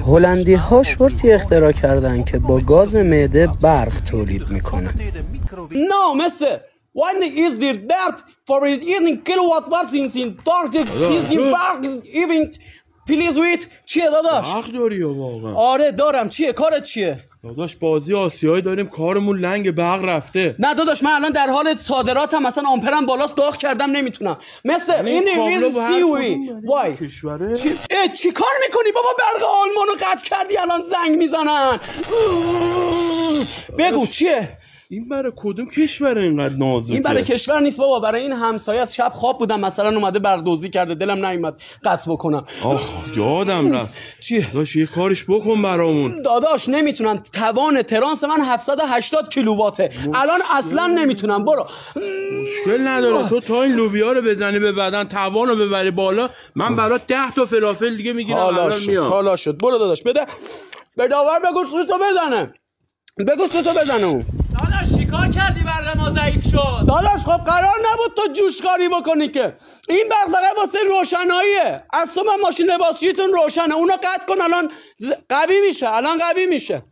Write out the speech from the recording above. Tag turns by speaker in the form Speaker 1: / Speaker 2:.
Speaker 1: هلندی ها شورتی اختراع کردن که با گاز معده برق تولید میکنه.
Speaker 2: No, mister. Why is there that for his eating kilowatt watts in dark is even please wait. چیه داداش؟
Speaker 3: حق داری واقعا.
Speaker 2: آره دارم. چیه کارت چیه؟
Speaker 3: داداش بازی آسیایی داریم کارمون لنگ برق رفته.
Speaker 2: نه داداش من الان در حال صادراتم، مثلا آمپرم بالاست داغ کردم نمیتونم. مستر این سیوی وای
Speaker 3: کشوره
Speaker 2: چی کار میکنی بابا؟ برق آلمانو قطع کردی الان زنگ میزنن. بگو چیه؟
Speaker 3: این برای کدوم کشور اینقدر نازکه؟
Speaker 2: این برای کشور نیست بابا، برای این همسایه از شب خواب بودم مثلا اومده برق دزدی کرده، دلم نیومد قطع بکنم.
Speaker 3: یادم رفت.
Speaker 2: چیه؟
Speaker 3: داداش یه کارش بکن برامون.
Speaker 2: داداش نمیتونم، توان ترانس من 780 کیلوواته الان اصلا نمیتونم. برو.
Speaker 3: مشکل نداره تو تا این لوبیا رو بزنی به بدن توان رو ببری بالا من برات 10 تا فلافل دیگه میگیرم.
Speaker 2: حالا شد برو داداش بده به داور بگو تو بزنه. بگو تو بزنه اون.
Speaker 4: داداش چیکار کردی برق ما ضعیف شد؟
Speaker 2: داداش خب قرار نبود تو جوشکاری بکنی که. این برق فقط واسه روشناییه. اصلا ماشین لباسشوییتون روشنه، اونو قطع کن الان قوی میشه.